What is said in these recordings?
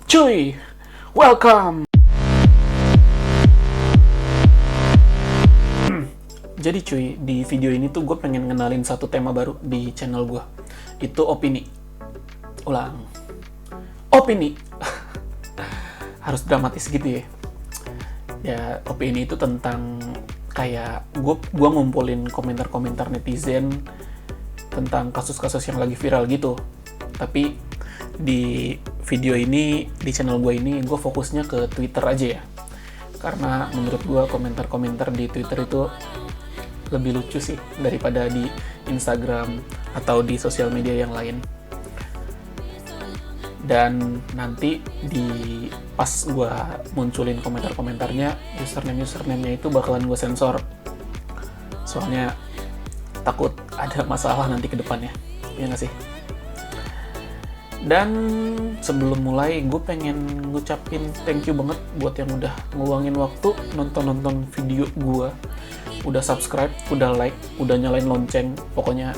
Cuy, welcome. Jadi cuy, di video ini tuh gue pengen ngenalin satu tema baru di channel gue. Itu opini. Ulang. Opini. Harus dramatis gitu ya. Ya, opini itu tentang kayak gue ngumpulin komentar-komentar netizen tentang kasus-kasus yang lagi viral gitu. Tapi di video ini, di channel gue ini, gue fokusnya ke Twitter aja ya. Karena menurut gue komentar-komentar di Twitter itu lebih lucu sih daripada di Instagram atau di sosial media yang lain. Dan nanti pas gue munculin komentar-komentarnya, username-nya itu bakalan gue sensor. Soalnya takut ada masalah nanti ke depannya. Iya nggak sih? Dan sebelum mulai, gue pengen ngucapin thank you banget buat yang udah ngeluangin waktu nonton video gue. Udah subscribe, udah like, udah nyalain lonceng. Pokoknya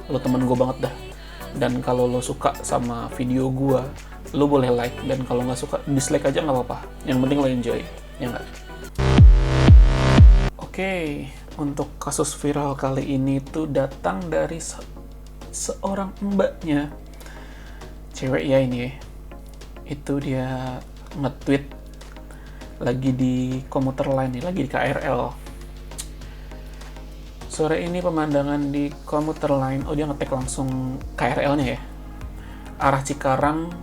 lo temen gue banget dah. Dan kalau lo suka sama video gue, lo boleh like. Dan kalau nggak suka, dislike aja nggak apa-apa. Yang penting lo enjoy, ya nggak? Oke, untuk kasus viral kali ini tuh datang dari seorang mbaknya. Cewek ya ini ya. Itu dia nge-tweet lagi di komuter lain nih, lagi di KRL. Sore ini pemandangan di komuter lain. Oh, dia ngetek langsung KRL-nya ya. Arah Cikarang,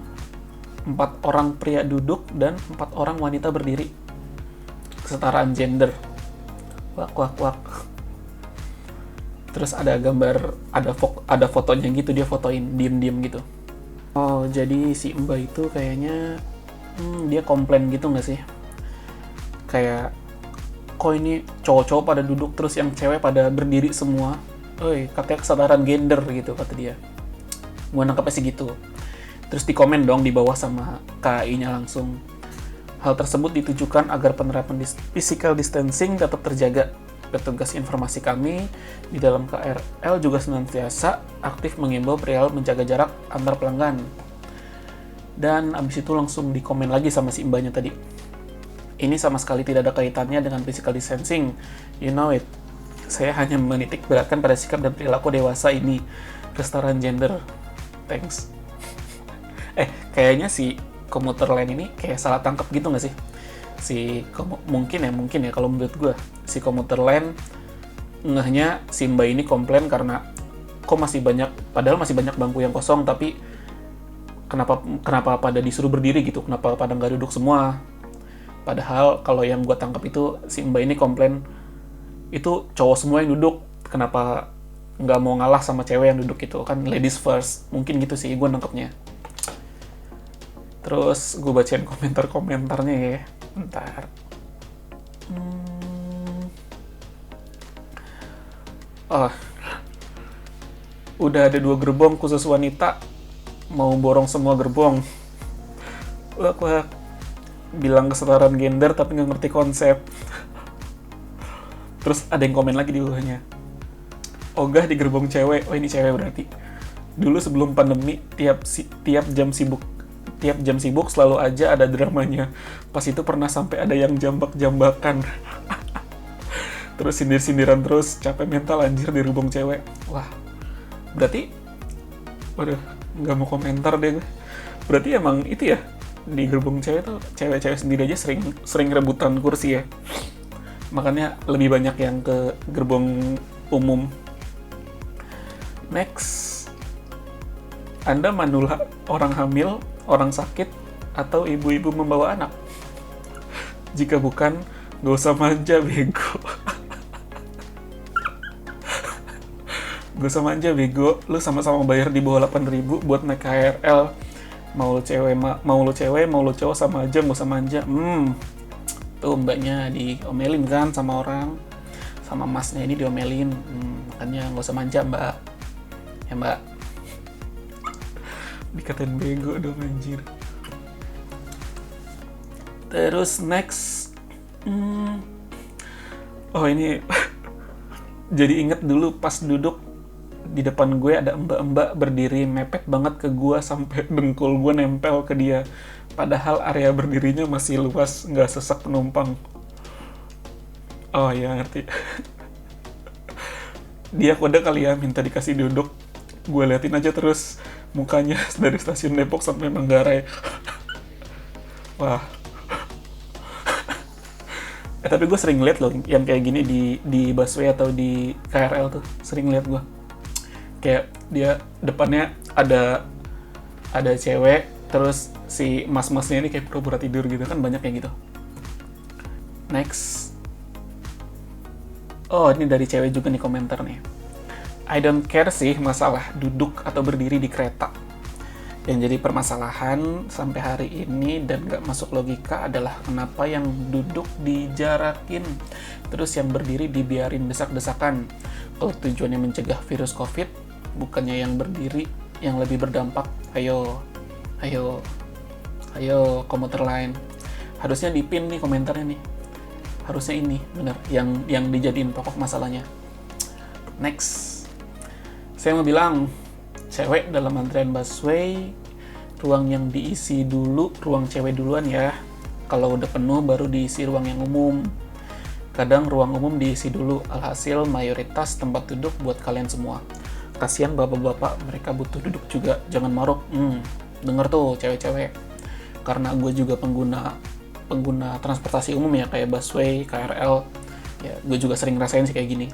4 orang pria duduk dan 4 orang wanita berdiri. Kesetaraan gender. Wak. Terus ada gambar, ada fotonya gitu, dia fotoin diem-diem gitu. Oh, jadi si Mbak itu kayaknya dia komplain gitu nggak sih? Kayak, kok ini cowok-cowok pada duduk terus yang cewek pada berdiri semua? Oi, katanya kesetaraan gender gitu, kata dia. Gua nangkepnya sih gitu. Terus dikomen dong di bawah sama KAI-nya langsung. Hal tersebut ditujukan agar penerapan physical distancing tetap terjaga. Petugas informasi kami di dalam KRL juga senantiasa aktif mengimbau perihal menjaga jarak antar pelanggan. Dan abis itu langsung dikomen lagi sama si mbaknya tadi. Ini sama sekali tidak ada kaitannya dengan physical distancing. You know it. Saya hanya menitik beratkan pada sikap dan perilaku dewasa ini. Kesetaraan gender. Thanks. Kayaknya si komuter lain ini kayak salah tangkap gitu nggak sih? Mungkin ya kalau menurut gue si komuter lain ngehnya si mbak ini komplain karena kok padahal masih banyak bangku yang kosong, tapi kenapa pada disuruh berdiri gitu, kenapa pada nggak duduk semua. Padahal kalau yang gue tangkap itu si mbak ini komplain itu cowok semua yang duduk, kenapa nggak mau ngalah sama cewek yang duduk gitu, kan ladies first, mungkin gitu sih gue nangkepnya. Terus gue bacain komentar-komentarnya ya. Bentar. Udah ada 2 gerbong khusus wanita, mau borong semua gerbong. Wah, bilang kesetaraan gender tapi nggak ngerti konsep. Terus ada yang komen lagi di bawahnya. Ogah di gerbong cewek. Oh, ini cewek berarti. Dulu sebelum pandemi, tiap jam sibuk selalu aja ada dramanya. Pas itu pernah sampai ada yang jambak-jambakan. Terus sindir-sindiran terus, capek mental anjir di gerbong cewek. Wah, berarti waduh, nggak mau komentar deh gue. Berarti emang itu ya, di gerbong cewek tuh cewek-cewek sendiri aja sering rebutan kursi ya. Makanya lebih banyak yang ke gerbong umum. Next, Anda manula orang hamil, orang sakit, atau ibu-ibu membawa anak? Jika bukan, gak usah manja, bego. Gak usah manja, bego. Lu sama-sama bayar di bawah 8.000 buat naik KRL. Mau lu cewek, mau lu cowok sama aja, gak usah manja. Tuh mbaknya diomelin kan sama orang. Sama masnya ini diomelin. Makanya gak usah manja, mbak. Ya, mbak. Dikatain bego dong anjir. Terus next, oh ini jadi inget dulu pas duduk di depan gue ada mbak-mbak berdiri mepet banget ke gue sampai dengkul gue nempel ke dia. Padahal area berdirinya masih luas, nggak sesak penumpang. Oh ya, ngerti. Dia kode kali ya, minta dikasih duduk. Gue liatin aja terus mukanya dari stasiun Depok sampai Manggarai. Wah. Tapi gue sering liat loh yang kayak gini di busway atau di KRL tuh. Sering liat gue. Kayak dia depannya ada cewek, terus si mas-masnya ini kayak pura-pura tidur gitu kan, banyak kayak gitu. Next. Oh, ini dari cewek juga nih komentar nih. I don't care sih masalah duduk atau berdiri di kereta. Yang jadi permasalahan sampai hari ini dan gak masuk logika adalah kenapa yang duduk dijarakin, terus yang berdiri dibiarin desak-desakan. Kalau tujuannya mencegah virus COVID, bukannya yang berdiri yang lebih berdampak. Ayo komuter lain. Harusnya dipin nih komentarnya nih. Harusnya ini bener yang dijadiin pokok masalahnya. Next. Saya mau bilang, cewek dalam antrian busway, ruang yang diisi dulu, ruang cewek duluan ya. Kalau udah penuh baru diisi ruang yang umum. Kadang ruang umum diisi dulu, alhasil mayoritas tempat duduk buat kalian semua. Kasian bapak-bapak, mereka butuh duduk juga, jangan maruk. Denger tuh cewek-cewek. Karena gue juga pengguna transportasi umum ya, kayak busway, KRL. Ya, gue juga sering ngerasain sih kayak gini.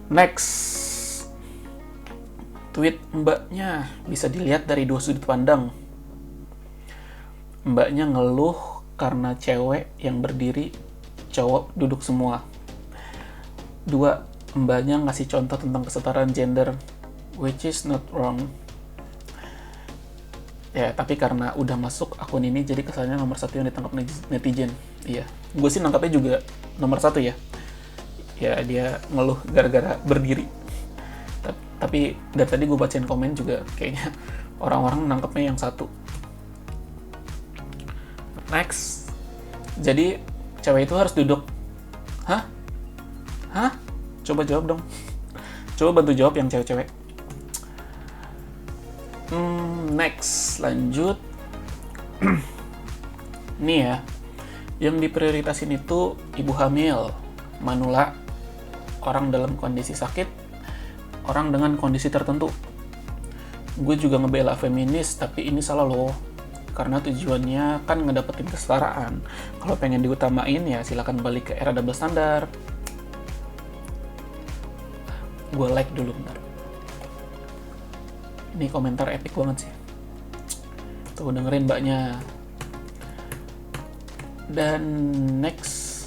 Next. Tweet mbaknya bisa dilihat dari dua sudut pandang. Mbaknya ngeluh karena cewek yang berdiri, cowok duduk semua. 2. Mbaknya ngasih contoh tentang kesetaraan gender, which is not wrong. Ya, tapi karena udah masuk akun ini, jadi kesannya nomor 1 yang ditangkap netizen. Iya, gue sih nangkapnya juga nomor 1 ya. Ya, dia ngeluh gara-gara berdiri. Tapi dari tadi gue bacain komen juga kayaknya orang-orang nangkepnya yang 1. Next. Jadi cewek itu harus duduk. Hah? Coba jawab dong. Coba bantu jawab yang cewek-cewek. Next, lanjut. Nih ya, yang diprioritasin itu ibu hamil, manula, orang dalam kondisi sakit, orang dengan kondisi tertentu. Gue juga ngebela feminis, tapi ini salah loh. Karena tujuannya kan ngedapetin kesetaraan. Kalau pengen diutamain ya silakan balik ke era double standar. Gue like dulu bentar. Ini komentar epic banget sih. Tuh dengerin mbaknya. Dan next.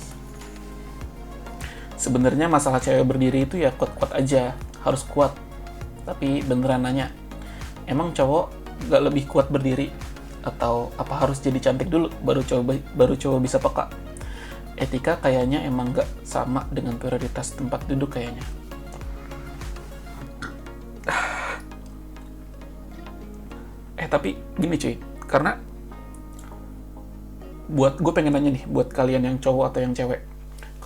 Sebenarnya masalah cewek berdiri itu ya kuat-kuat aja. Harus kuat. Tapi beneran nanya, emang cowok gak lebih kuat berdiri? Atau apa harus jadi cantik dulu baru cowok bisa peka? Etika kayaknya emang gak sama dengan prioritas tempat duduk kayaknya. Tapi gini cuy, karena gue pengen nanya nih buat kalian yang cowok atau yang cewek.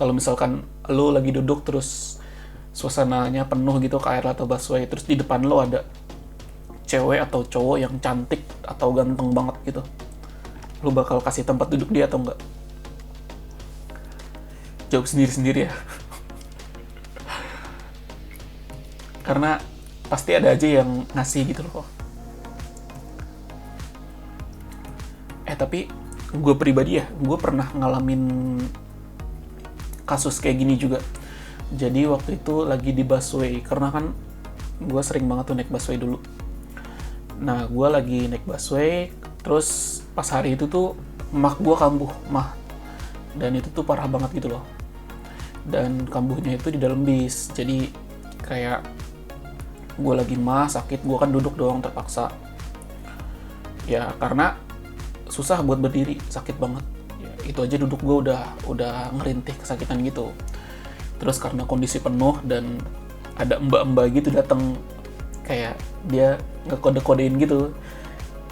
Kalau misalkan lo lagi duduk terus suasananya penuh gitu KRL atau busway, terus di depan lo ada cewek atau cowok yang cantik atau ganteng banget gitu, lo bakal kasih tempat duduk dia atau enggak? Jawab sendiri-sendiri ya. Karena pasti ada aja yang ngasih gitu loh. Tapi gue pribadi ya, gue pernah ngalamin kasus kayak gini juga. Jadi waktu itu lagi di busway, karena kan gue sering banget tuh naik busway dulu. Nah, gue lagi naik busway, terus pas hari itu tuh mah gue kambuh, dan itu tuh parah banget gitu loh. Dan kambuhnya itu di dalam bis, jadi kayak gue lagi sakit, gue kan duduk doang terpaksa. Ya karena susah buat berdiri, sakit banget. Ya, itu aja duduk gue udah ngerintih kesakitan gitu. Terus karena kondisi penuh dan ada mbak-mbak gitu datang, kayak dia ngekode-kodein gitu.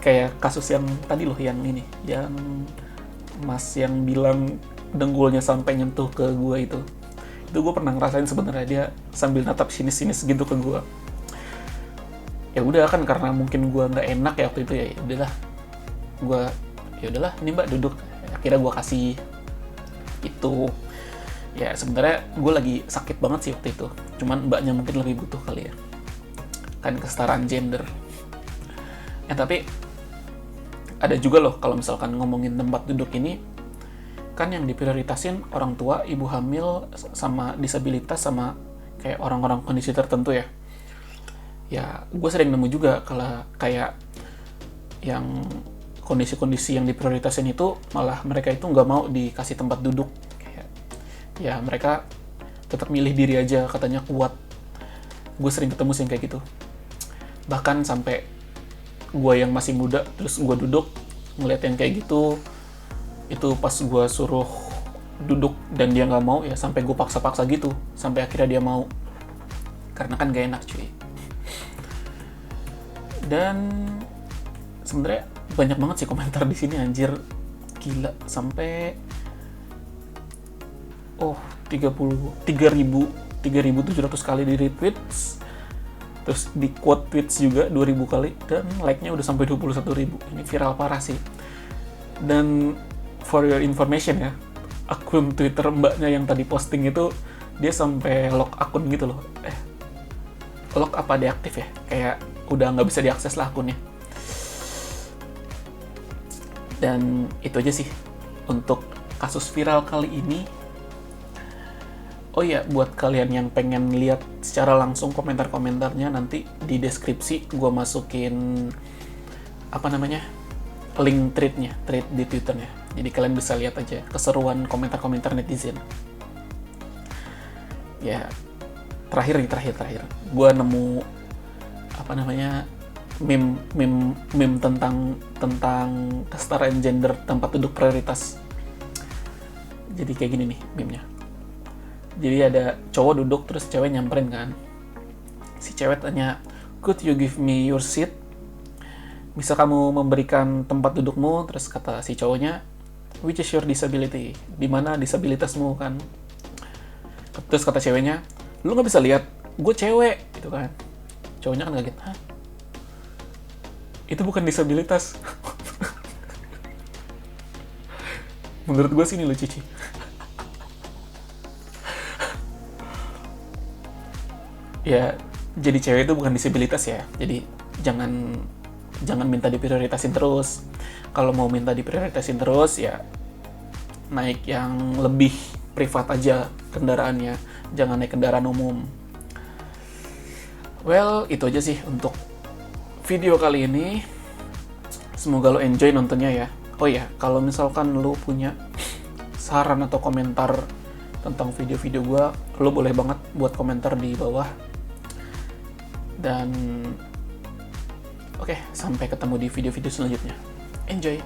Kayak kasus yang tadi loh, yang ini, yang mas yang bilang dengkulnya sampai nyentuh ke gue itu. Itu gue pernah ngerasain sebenarnya, dia sambil natap sinis-sinis gitu ke gue. Ya udah kan, karena mungkin gue nggak enak ya waktu itu, ya udahlah. gue ya udahlah ini mbak duduk, akhirnya gue kasih itu. Ya sebenarnya gue lagi sakit banget sih waktu itu, cuman mbaknya mungkin lebih butuh kali ya, kan kesetaraan gender. Tapi ada juga loh kalau misalkan ngomongin tempat duduk ini, kan yang diprioritasin orang tua, ibu hamil, sama disabilitas, sama kayak orang-orang kondisi tertentu ya. Ya gue sering nemu juga kalau kayak yang kondisi-kondisi yang diprioritasin itu malah mereka itu nggak mau dikasih tempat duduk. Ya mereka tetap milih diri aja, katanya kuat. Gue sering ketemu sih kayak gitu. Bahkan sampai gue yang masih muda terus gue duduk ngeliat yang kayak gitu, itu pas gue suruh duduk dan dia nggak mau, ya sampai gue paksa-paksa gitu sampai akhirnya dia mau, karena kan gak enak cuy. Dan sebenarnya banyak banget sih komentar di sini, anjir gila, sampai 3.700 kali di retweets, terus di quote tweets juga 2.000 kali, dan like-nya udah sampai 21.000. Ini viral parah sih. Dan for your information ya, akun Twitter mbaknya yang tadi posting itu dia sampai lock akun gitu loh. Lock apa deaktif ya, kayak udah nggak bisa diakses lah akunnya. Dan itu aja sih untuk kasus viral kali ini. Oh iya, buat kalian yang pengen lihat secara langsung komentar-komentarnya, nanti di deskripsi gue masukin link thread di Twitternya. Jadi kalian bisa lihat aja keseruan komentar-komentar netizen. Ya, terakhir. Gue nemu meme tentang kesetaraan gender tempat duduk prioritas. Jadi kayak gini nih meme-nya. Jadi ada cowok duduk terus cewek nyamperin kan. Si cewek tanya, "Could you give me your seat?" Bisa kamu memberikan tempat dudukmu? Terus kata si cowoknya, "Which is your disability?" Di mana disabilitasmu kan? Terus kata ceweknya, "Lu nggak bisa lihat, gue cewek," gitu kan. Cowoknya kan kaget, "Hah? Itu bukan disabilitas." Menurut gue sih ini lucu sih. Ya, jadi cewek itu bukan disabilitas ya. Jadi jangan minta diprioritasin terus. Kalau mau minta diprioritasin terus ya naik yang lebih privat aja kendaraannya, jangan naik kendaraan umum. Well, itu aja sih untuk video kali ini. Semoga lo enjoy nontonnya ya. Oh ya, kalau misalkan lo punya saran atau komentar tentang video-video gue, lo boleh banget buat komentar di bawah. Dan oke, sampai ketemu di video-video selanjutnya. Enjoy!